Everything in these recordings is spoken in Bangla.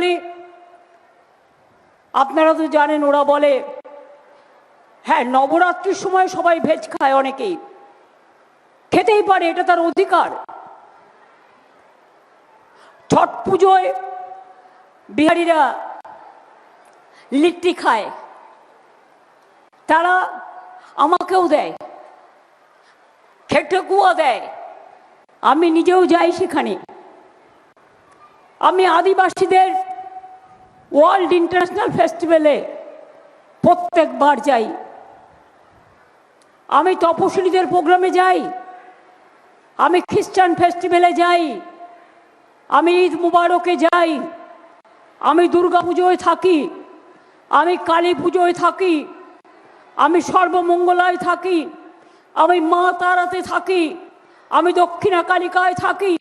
বলি, আপনারা তো জানেন ওরা বলে হ্যাঁ নবরাত্রির সময় সবাই ভেজ খায়, অনেকেই খেতেই পারে, এটা তার অধিকার। ছট পুজোয় বিহারীরা লিট্টি খায়, তারা আমাকেও দেয়, খেটকুয়া দেয়, আমি নিজেও যাই সেখানে। আমি আদিবাসীদের ওয়ার্ল্ড ইন্টারন্যাশনাল ফেস্টিভ্যালে প্রত্যেকবার যাই, আমি তপশিলীদের প্রোগ্রামে যাই, আমি খ্রিস্টান ফেস্টিভ্যালে যাই, আমি ঈদ মুবারকে যাই, আমি দুর্গা পুজোয় থাকি, আমি কালী পুজোয় থাকি, আমি সর্বমঙ্গলায় থাকি, আমি মা তারাতে থাকি, আমি দক্ষিণা কালিকায় থাকি,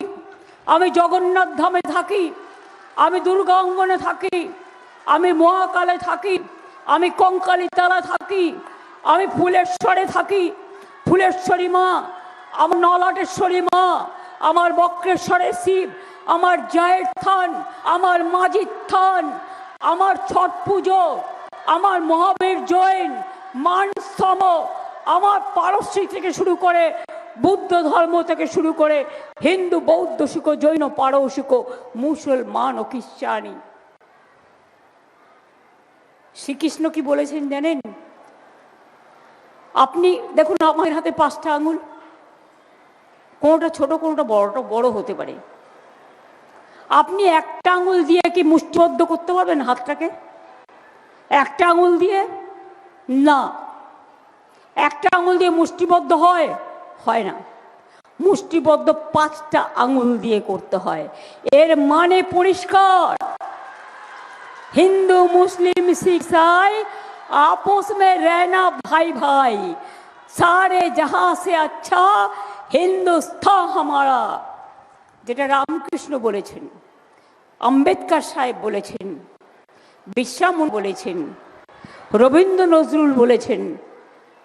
আমি জগন্নাথ ধামে থাকি, আমি দুর্গা অঙ্গনে থাকি, আমি মহাকালে থাকি, আমি কঙ্কালী তালা থাকি, আমি ফুলেশ্বরে থাকি, ফুলেশ্বরী মা, আমার নলাটেশ্বরী মা, আমার বক্রেশ্বরের শিব, আমার জায়ের থান, আমার মাঝির থান, আমার ছট পুজো, আমার মহাবীর জৈন মানস্তম, আমার পারস্যি থেকে শুরু করে বুদ্ধ ধর্ম থেকে শুরু করে হিন্দু বৌদ্ধ শিখ জৈন পারসিক মুসলমান ও খ্রিস্টানি। শ্রীকৃষ্ণ কি বলেছেন জানেন? আপনি দেখুন আমার হাতে 5টা আঙুল, কোনোটা ছোট কোনোটা বড় হতে পারে। আপনি একটা আঙুল দিয়ে কি মুষ্টিবদ্ধ করতে পারবেন হাতটাকে? একটা আঙুল দিয়ে না, একটা আঙুল দিয়ে মুষ্টিবদ্ধ হয় না, মুষ্টিবদ্ধ 5টা আঙুল দিয়ে করতে হয়। এর মানে পরিষ্কার, হিন্দু মুসলিম শিখ ইসাई आपस में रहना भाई भाई, सारे जहां से अच्छा हिंदुस्तान हमारा, যেটা রামকৃষ্ণ বলেছেন, আম্বেদকর সাহেব বলেছেন, বিশ্বামন বলেছেন, রবীন্দ্র নজরুল বলেছেন,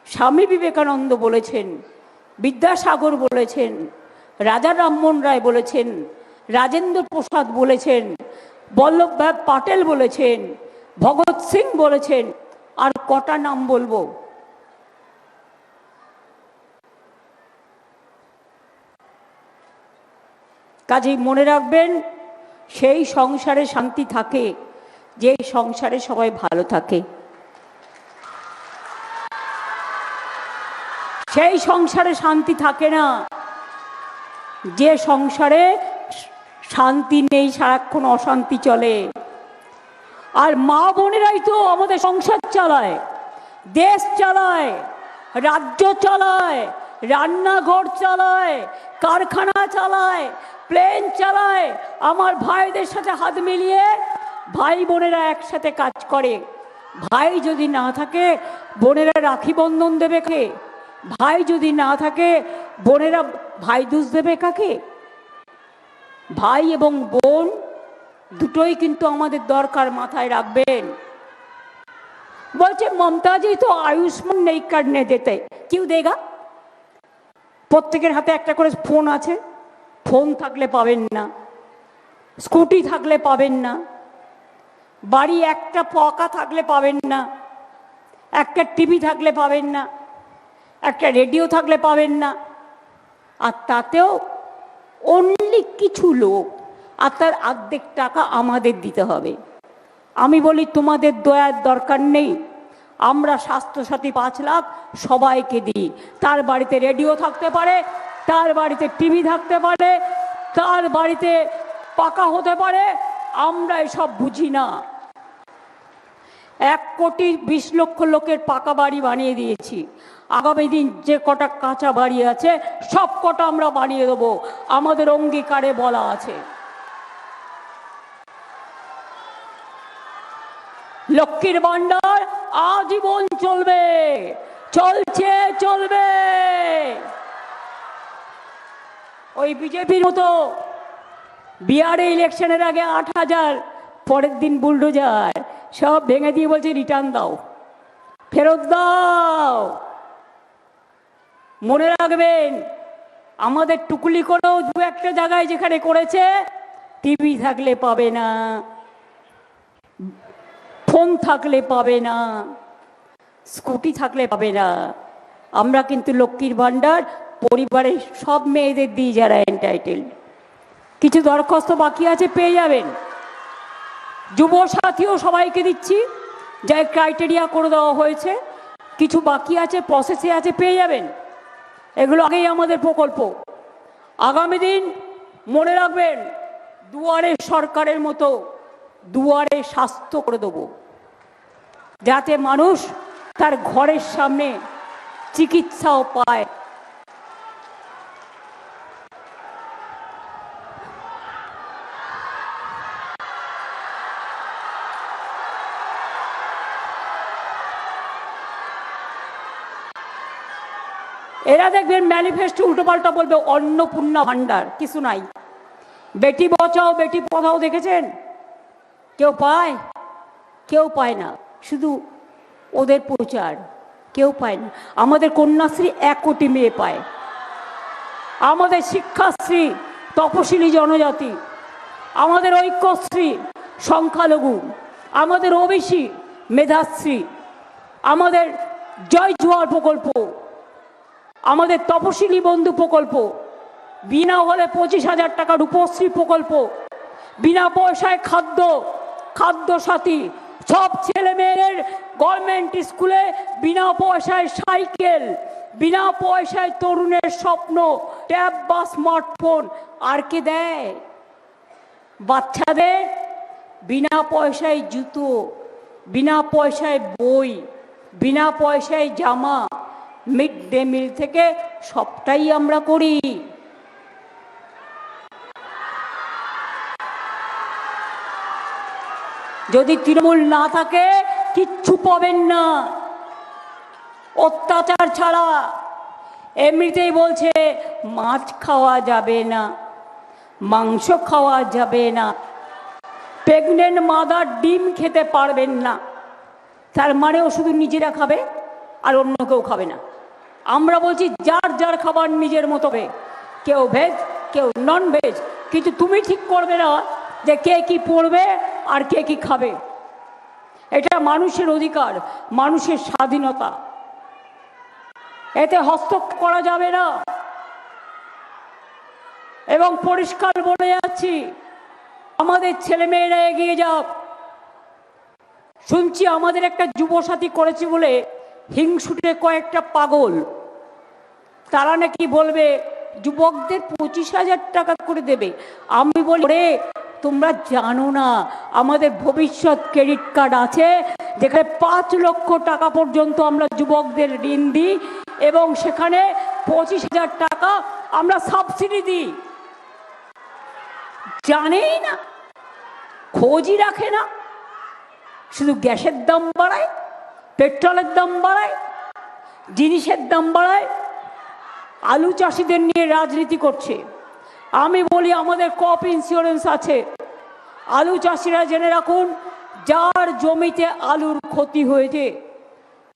স্বামী বিবেকানন্দ বলেছেন, বিদ্যাসাগর বলেছেন, রাজা রামমোহন রায় বলেছেন, রাজেন্দ্র প্রসাদ বলেছেন, বল্লভভাই পাটেল বলেছেন, ভগৎ সিং বলেছেন, আর কটা নাম বলবো। কাজেই মনে রাখবেন, সেই সংসারে শান্তি থাকে যে সংসারে সবাই ভালো থাকে। সেই সংসারে শান্তি থাকে না যে সংসারে শান্তি নেই, সারাক্ষণ অশান্তি চলে। আর মা বোনেরাই তো আমাদের সংসার চালায়, দেশ চালায়, রাজ্য চালায়, রান্নাঘর চালায়, কারখানা চালায়, প্লেন চালায়। আমার ভাইদের সাথে হাত মিলিয়ে ভাই বোনেরা একসাথে কাজ করে। ভাই যদি না থাকে বোনেরা রাখি বন্ধন দেবে কে? ভাই যদি না থাকে বোনেরা ভাই দুজ দেবে কাকে? ভাই এবং বোন দুটোই কিন্তু আমাদের দরকার, মাথায় রাখবেন। বলছে মমতা জি তো আয়ুষ্মান নেই কাটনে দেতে, কেউ দেগা? প্রত্যেকের হাতে একটা করে ফোন আছে, ফোন থাকলে পাবেন না, স্কুটি থাকলে পাবেন না, বাড়ি একটা পাকা থাকলে পাবেন না, একটা টিভি থাকলে পাবেন না, একটা রেডিও থাকলে পাবেন না। আর তাতেও অনলি কিছু লোক, আর তার অর্ধেক টাকা আমাদের দিতে হবে। আমি বলি তোমাদের দয়ার দরকার নেই, আমরা স্বাস্থ্যসাথী 5 লাখ সবাইকে দিই। তার বাড়িতে রেডিও থাকতে পারে, তার বাড়িতে টিভি থাকতে পারে, তার বাড়িতে পাকা হতে পারে, আমরা এসব বুঝি না। 1,20,00,000 লোকের পাকা বাড়ি বানিয়ে দিয়েছি। আগামী দিন যে কটা কাঁচা বাড়ি আছে সব কটা আমরা বানিয়ে দেবো, আমাদের অঙ্গীকারে বলা আছে। লক্ষ্মীর ভান্ডার আজীবন চলবে, চলছে, চলবে। ওই বিজেপির মতো বিহারে ইলেকশনের আগে 8,000, পরের দিন বুলডোজার সব ভেঙে দিয়ে বলছে রিটার্ন দাও, ফেরত দাও। মনে রাখবেন, আমাদের টুকুলি করেও 2-1টা জায়গায় যেখানে করেছে টিভি থাকলে পাবে না, ফোন থাকলে পাবে না, স্কুটি থাকলে পাবে না। আমরা কিন্তু লক্ষ্মীর ভাণ্ডার পরিবারের সব মেয়েদের দিই যারা এন্টাইটেল। কিছু দরখাস্ত বাকি আছে, পেয়ে যাবেন। যুব সাথীও সবাইকে দিচ্ছি, যা ক্রাইটেরিয়া করে দেওয়া হয়েছে। কিছু বাকি আছে, প্রসেসে আছে, পেয়ে যাবেন। এগুলো আগেই আমাদের প্রকল্প। আগামী দিন মনে রাখবেন, দুয়ারে সরকারের মতো দুয়ারে স্বাস্থ্য করে দেবো, যাতে মানুষ তার ঘরের সামনে চিকিৎসাও পায়। এরা দেখবেন ম্যানিফেস্টো উল্টোপাল্টা বলবে, অন্নপূর্ণা ভাণ্ডার, কিছু নাই। বেটি বাঁচাও বেটি পড়াও দেখেছেন? কেউ পায়? কেউ পায় না, শুধু ওদের প্রচার, কেউ পায় না। আমাদের কন্যাশ্রী 1 কোটি মেয়ে পায়। আমাদের শিক্ষাশ্রী তপশিলি জনজাতি, আমাদের ঐক্যশ্রী সংখ্যালঘু, আমাদের ওবিসি মেধাশ্রী, আমাদের জয় জোয়ার প্রকল্প, আমাদের তপশিলি বন্ধু প্রকল্প, বিনা হলে 25,000 টাকা রূপশ্রী প্রকল্প, বিনা পয়সায় খাদ্য সাথী, সব ছেলে মেয়েদের গভর্নমেন্ট স্কুলে বিনা পয়সায় সাইকেল, বিনা পয়সায় তরুণের স্বপ্ন, ট্যাব বা স্মার্টফোন। আর কে দেয়? বাচ্চাদের বিনা পয়সায় জুতো, বিনা পয়সায় বই, বিনা পয়সায় জামা, মিড ডে মিল থেকে সবটাই আমরা করি। যদি তৃণমূল না থাকে কিচ্ছু পাবেন না, অত্যাচার ছাড়া। এমনিতেই বলছে মাছ খাওয়া যাবে না, মাংস খাওয়া যাবে না, প্রেগনেন্ট মাদার ডিম খেতে পারবেন না। তার মানেও শুধু নিজেরা খাবে আর অন্য কেউ খাবে না। আমরা বলছি যার যার খাবার নিজের মতো হবে, কেউ ভেজ কেউ নন ভেজ, কিন্তু তুমি ঠিক করবে না যে কে কি পড়বে আর কে কি খাবে। এটা মানুষের অধিকার, মানুষের স্বাধীনতা, এতে হস্তক্ষেপ করা যাবে না। এবং পরিষ্কার বলে যাচ্ছি, আমাদের ছেলেমেয়েরা এগিয়ে যাক। শুনছি আমাদের একটা যুবসাথী করেছে বলে হিংসুটে কয়েকটা পাগল, তারা নাকি বলবে যুবকদের 25,000 টাকা করে দেবে। আমি বলি, রে তোমরা জানো না আমাদের ভবিষ্যৎ ক্রেডিট কার্ড আছে, যেখানে 5 লক্ষ টাকা পর্যন্ত আমরা যুবকদের ঋণ দিই এবং সেখানে 25,000 টাকা আমরা সাবসিডি দিই। জানেই না, খোঁজই রাখে না, শুধু গ্যাসের দাম বাড়ায়, পেট্রোলের দাম বাড়ায়, জিনিসের দাম বাড়ায়, আলু চাষিদের নিয়ে রাজনীতি করছে। আমি বলি আমাদের ক্রপ ইন্স্যুরেন্স আছে, আলু চাষিরা জেনে রাখুন, যার জমিতে আলুর ক্ষতি হয়েছে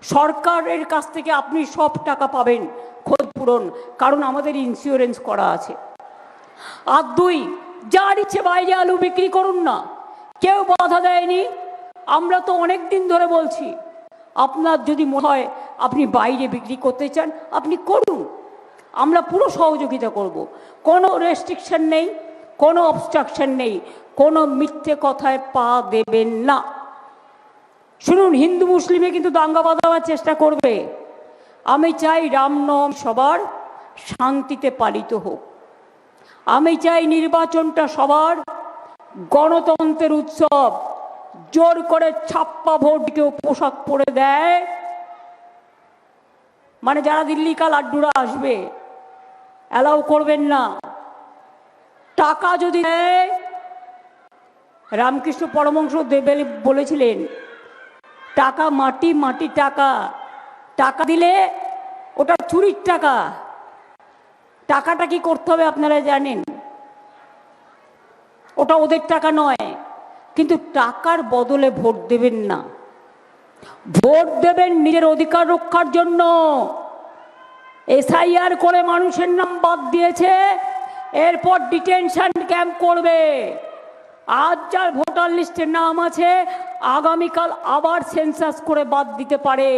সরকারের কাছ থেকে আপনি সব টাকা পাবেন ক্ষতিপূরণ, কারণ আমাদের ইন্স্যুরেন্স করা আছে। আর 2, যার ইচ্ছে বাইরে আলু বিক্রি করুন না, কেউ বাধা দেয়নি। আমরা তো অনেক দিন ধরে বলছি, আপনার যদি মনে হয় আপনি বাইরে বিক্রি করতে চান আপনি করুন, আমরা পুরো সহযোগিতা করব। কোনো রেস্ট্রিকশন নেই, কোনো অবস্ট্রাকশন নেই, কোনো মিথ্যে কথায় পা দেবেন না। শুনুন, হিন্দু মুসলিমে কিন্তু দাঙ্গা বাঁধাবার চেষ্টা করবে। আমি চাই রামনবমী সবার শান্তিতে পালিত হোক। আমি চাই নির্বাচনটা সবার গণতন্ত্রের উৎসব। জোর করে ছাপ্পা ভোট কেউ পোশাক পরে দেয়, মানে যারা দিল্লি কা লাড্ডুরা আসবে, অ্যালাউ করবেন না। টাকা যদি দেয়, রামকৃষ্ণ পরমহংস বলেছিলেন টাকা মাটি, মাটি টাকা। টাকা দিলে ওটা চুরির টাকা। টাকাটা কি করতে হবে আপনারা জানেন, ওটা ওদের টাকা নয়। কিন্তু টাকার বদলে ভোট দেবেন না, ভোট দেবেন নিজের অধিকার রক্ষার জন্য। এসআইআর করে মানুষের নাম বাদ দিয়েছে, এরপর ডিটেনশন ক্যাম্প করবে। আজ যার ভোটার লিস্টের নাম আছে আগামীকাল আবার সেন্সাস করে বাদ দিতে পারে।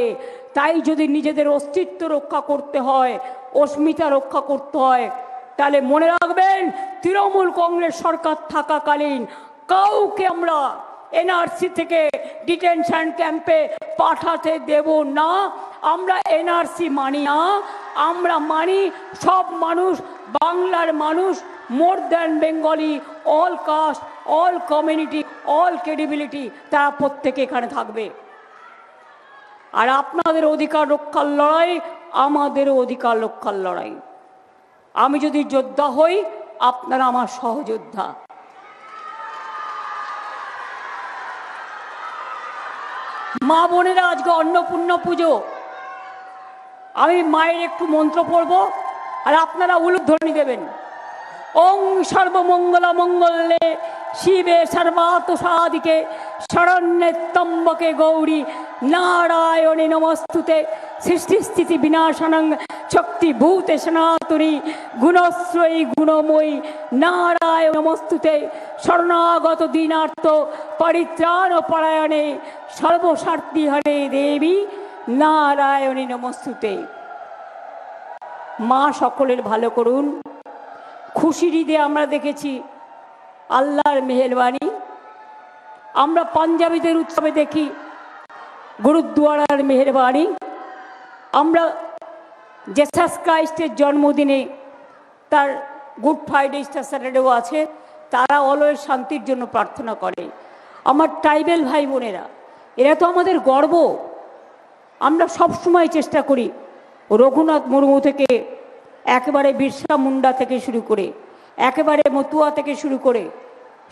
তাই যদি নিজেদের অস্তিত্ব রক্ষা করতে হয়, অস্মিতা রক্ষা করতে হয়, তাহলে মনে রাখবেন তৃণমূল কংগ্রেস সরকার থাকাকালীন কাউকে আমরা এনআরসি থেকে ডিটেনশন ক্যাম্পে পাঠাতে দেব না। আমরা এনআরসি মানি না, আমরা মানি সব মানুষ, বাংলার মানুষ, more than Bengali, all caste, all community, all credibility, তারা প্রত্যেকে এখানে থাকবে। আর আপনাদের অধিকার রক্ষার লড়াই আমাদেরও অধিকার রক্ষার লড়াই। আমি যদি যোদ্ধা হই, আপনারা আমার সহযোদ্ধা। মা বোনেরা, আজকে অন্নপূর্ণা পুজো, আমি মায়ের একটু মন্ত্র পড়ব আর আপনারা উলুধ্বনি দেবেন। ওং সর্বমঙ্গল মঙ্গলে শিবে সর্বার্থ সাধিকে শরণ্যে ত্র্যম্বকে গৌরী নারায়ণে নমস্তুতে সৃষ্টিস্থিতি বিনাশনং শক্তিভূতে সনাতনী গুণশ্রয়ী গুণময়ী নারায়ণ নমস্তুতে শরণাগত দীনার্থ পরিত্রাণ পরায়ণে সর্বস্বার্থী হরে দেবী নারায়ণী নমস্তুতে। মা সকলের ভালো করুন। খুশির ঈদে আমরা দেখেছি আল্লাহর মেহেরবানি। আমরা পাঞ্জাবিদের উৎসবে দেখি গুরুদ্বারার মেহেরবানি। আমরা জেসাস ক্রাইস্টের জন্মদিনে, তার গুড ফ্রাইডে, ইস্টার স্যাটারডেও আছে, তারা অলওয়েজ শান্তির জন্য প্রার্থনা করে। আমার ট্রাইবেল ভাই বোনেরা, এরা তো আমাদের গর্ব। আমরা সব সময় চেষ্টা করি রঘুনাথ মুর্মু থেকে একেবারে বিরসা মুন্ডা থেকে শুরু করে, একেবারে মতুয়া থেকে শুরু করে,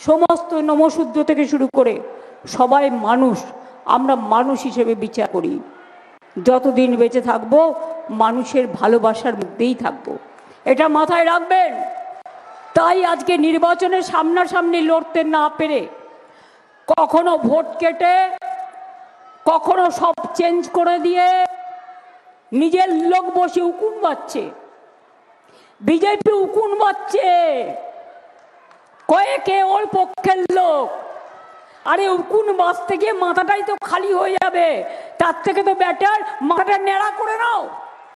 সমস্ত নমশূদ্র থেকে শুরু করে সবাই মানুষ। আমরা মানুষ হিসেবে বিচার করি। যতদিন বেঁচে থাকবো মানুষের ভালোবাসার মধ্যেই থাকবো, এটা মাথায় রাখবেন। তাই আজকে নির্বাচনের সামনাসামনি লড়তে না পেরে, কখনো ভোট কেটে, কখনো সব চেঞ্জ করে দিয়ে নিজের লোক বসে উকুন বাজছে। বিজেপি উকুন বাজছে, কয়েকে ওর পক্ষের লোক। আরে উকুন বাজতে গিয়ে মাথাটাই তো খালি হয়ে যাবে, তার থেকে তো ব্যাটার মাথাটা ন্যাড়া করে নাও।